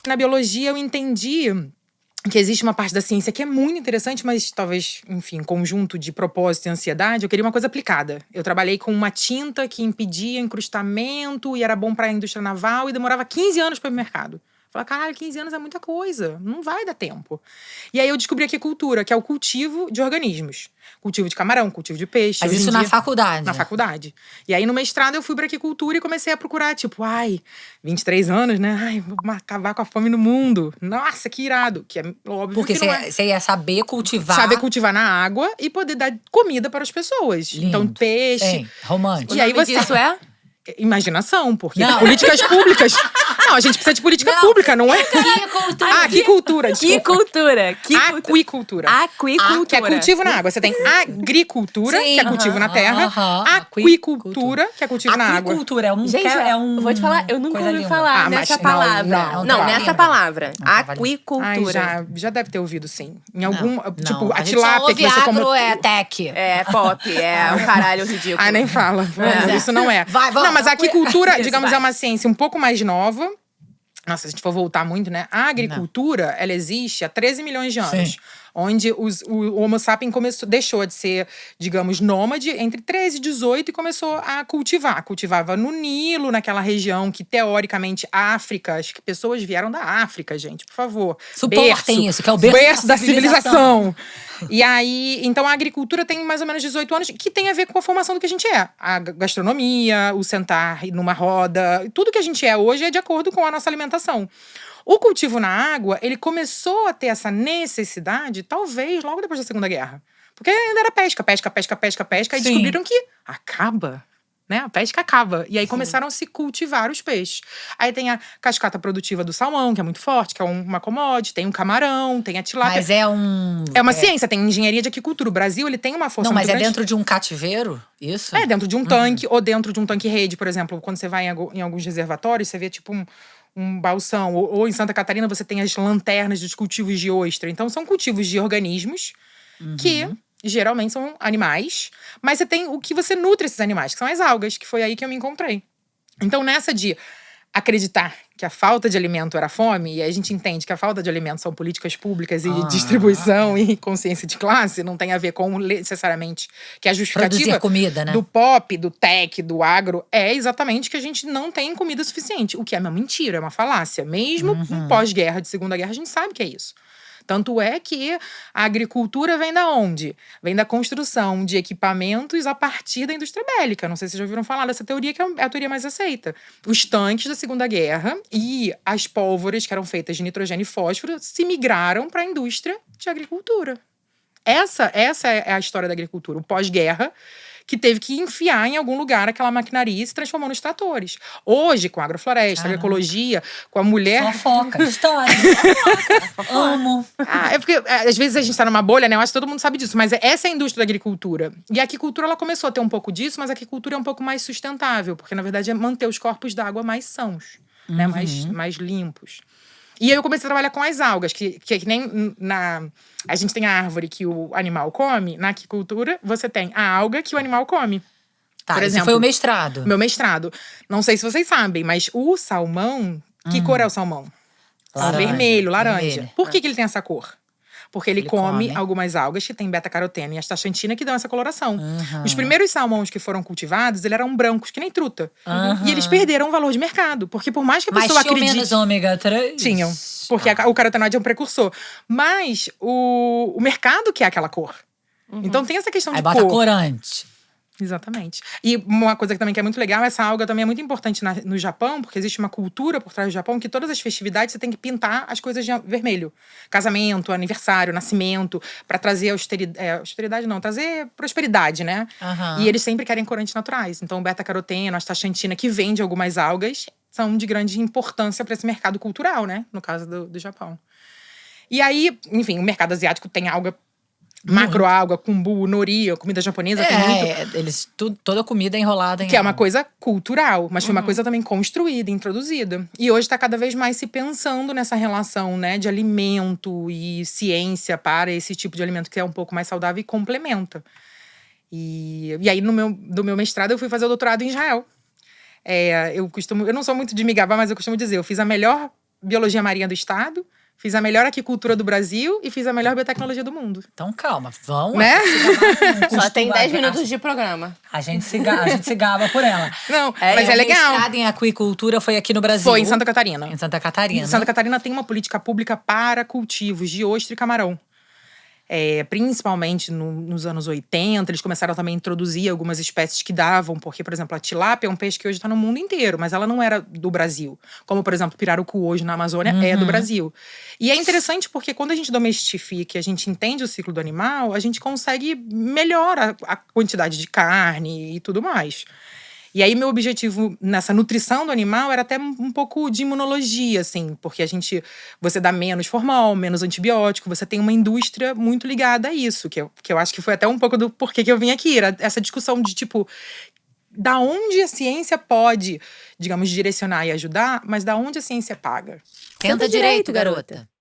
na biologia eu entendi que existe uma parte da ciência que é muito interessante, mas talvez, enfim, conjunto de propósito e ansiedade, eu queria uma coisa aplicada. Eu trabalhei com uma tinta que impedia encrustamento e era bom para a indústria naval e demorava 15 anos para ir pro mercado. Falei, caralho, 15 anos é muita coisa, não vai dar tempo. E aí eu descobri a aquicultura, que é o cultivo de organismos. Cultivo de camarão, cultivo de peixe. Mas Hoje em isso na faculdade? Na faculdade. E aí no mestrado eu fui pra aquicultura e comecei a procurar, tipo, 23 anos, né? Vou acabar com a fome no mundo. Nossa, que irado. Que é óbvio Porque que não é. você ia saber cultivar. Saber cultivar na água e poder dar comida para as pessoas. Lindo. Então, peixe. Sim, romântico. E aí você... Isso é? Imaginação, porque Não. políticas públicas. Não, a gente precisa de política pública, não é? Aquicultura. Aquicultura, desculpa. Aquicultura. Aquicultura. Aquicultura. Que é cultivo na água. Você tem agricultura, Sim, que é cultivo na terra. Aquicultura, que é cultivo na água. Aquicultura é um... Gente, eu vou te falar, eu nunca coisa ouvi linda. falar mas nessa não, palavra. não, nessa linda. palavra. Não, tava Aquicultura. Já deve ter ouvido, sim. Em algum. Não, Tipo, a gente só tilápia ouve que você agro, come. é tech. É, pop, é um caralho ridículo. Ai, nem fala. Isso não é. Vai, vamos. Não, mas a aquicultura, Isso, digamos, vai. é uma ciência um pouco mais nova. Nossa, se a gente for voltar muito, né? A agricultura, ela existe há 13 milhões de anos. Sim. Onde o Homo sapiens deixou de ser, digamos, nômade entre 13 e 18 e começou a cultivar. Cultivava no Nilo, naquela região que, teoricamente, África. Acho que pessoas vieram da África, gente, por favor. Suportem isso, que é o berço da civilização. E aí, então a agricultura tem mais ou menos 18 anos, que tem a ver com a formação do que a gente é. A gastronomia, o sentar numa roda, tudo que a gente é hoje é de acordo com a nossa alimentação. O cultivo na água, ele começou a ter essa necessidade, talvez, logo depois da Segunda Guerra. Porque ainda era pesca. E Sim. descobriram que acaba, né? A pesca acaba. E aí começaram a se cultivar os peixes. Aí tem a cascata produtiva do salmão, que é muito forte, que é uma commodity. Tem o camarão, tem a tilápia. Mas é um... É uma ciência, tem engenharia de aquicultura. O Brasil, ele tem uma força Não, mas muito é grande. dentro de um cativeiro, isso? É, dentro de um tanque, ou dentro de um tanque-rede, por exemplo. Quando você vai em alguns reservatórios, você vê tipo um balsão. Ou em Santa Catarina, você tem as lanternas dos cultivos de ostra. Então, são cultivos de organismos que geralmente são animais. Mas você tem o que você nutre esses animais, que são as algas, que foi aí que eu me encontrei. Então, nessa de acreditar que a falta de alimento era fome, e aí a gente entende que a falta de alimento são políticas públicas e distribuição e consciência de classe, não tem a ver com necessariamente que a justificativa Produzir comida, né? do pop, do tech, do agro, é exatamente que a gente não tem comida suficiente, o que é uma mentira, é uma falácia. Mesmo em pós-guerra, de Segunda Guerra, a gente sabe que é isso. Tanto é que a agricultura vem da onde? Vem da construção de equipamentos a partir da indústria bélica. Não sei se vocês já ouviram falar dessa teoria, que é a teoria mais aceita. Os tanques da Segunda Guerra e as pólvoras que eram feitas de nitrogênio e fósforo se migraram para a indústria de agricultura. Essa é a história da agricultura. O pós-guerra, que teve que enfiar em algum lugar aquela maquinaria e se transformou nos tratores. Hoje, com a agrofloresta, agroecologia, com a mulher... Fofoca, história. Amo. É porque às vezes a gente tá numa bolha, né? Eu acho que todo mundo sabe disso. Mas essa é a indústria da agricultura. E a aquicultura, ela começou a ter um pouco disso, mas a aquicultura é um pouco mais sustentável. Porque, na verdade, é manter os corpos d'água mais sãos, né? Mais limpos. E aí eu comecei a trabalhar com as algas, que nem a gente tem a árvore que o animal come, na aquicultura você tem a alga que o animal come. Tá, Por esse exemplo, foi o mestrado. Meu mestrado. Não sei se vocês sabem, mas o salmão, que cor é o salmão? Laranja. Vermelho, laranja. Vermelho. Por que ele tem essa cor? Porque ele come come. algumas algas que tem beta-caroteno e astaxantina que dão essa coloração. Os primeiros salmões que foram cultivados, eles eram brancos, que nem truta. E eles perderam o valor de mercado. Porque por mais que a Mas pessoa tinham acredite... menos ômega 3? Tinham. Porque o carotenoide é um precursor. Mas o mercado quer aquela cor. Então tem essa questão Aí de bota cor. corante. Exatamente. E uma coisa que também que é muito legal, essa alga também é muito importante no Japão, porque existe uma cultura por trás do Japão que todas as festividades você tem que pintar as coisas de vermelho. Casamento, aniversário, nascimento, pra trazer austeridade não, trazer prosperidade, né? E eles sempre querem corantes naturais. Então o beta-caroteno, a astaxantina, que vem de algumas algas, são de grande importância para esse mercado cultural, né? No caso do Japão. E aí, enfim, o mercado asiático tem alga, macroalga, kombu, nori, comida japonesa, tem muito. Toda comida é enrolada em Que é uma algo. coisa cultural, mas foi uma coisa também construída, introduzida. E hoje está cada vez mais se pensando nessa relação, né, de alimento e ciência para esse tipo de alimento que é um pouco mais saudável e complementa. E aí, do meu mestrado, eu fui fazer o doutorado em Israel. Eu não sou muito de me gabar, mas eu costumo dizer, eu fiz a melhor biologia marinha do estado, fiz a melhor aquicultura do Brasil e fiz a melhor biotecnologia do mundo. Então calma, vamos. Né? Só tem 10 minutos de programa. A gente se gaba por ela. Não, mas é O legal. mestrado em aquicultura foi aqui no Brasil. Foi em Santa Catarina. Em Santa Catarina. Em Santa Catarina tem uma política pública para cultivos de ostra e camarão. Principalmente nos anos 80, eles começaram também a introduzir algumas espécies que davam, porque, por exemplo, a tilápia é um peixe que hoje está no mundo inteiro, mas ela não era do Brasil. Como, por exemplo, o pirarucu hoje na Amazônia é do Brasil. E é interessante porque quando a gente domestifica e a gente entende o ciclo do animal, a gente consegue melhorar a quantidade de carne e tudo mais. E aí, meu objetivo nessa nutrição do animal era até um pouco de imunologia, assim. Porque você dá menos formal, menos antibiótico. Você tem uma indústria muito ligada a isso. Que eu acho que foi até um pouco do porquê que eu vim aqui. Era essa discussão de, tipo… Da onde a ciência pode, digamos, direcionar e ajudar. Mas da onde a ciência paga. Tenta direito, garota.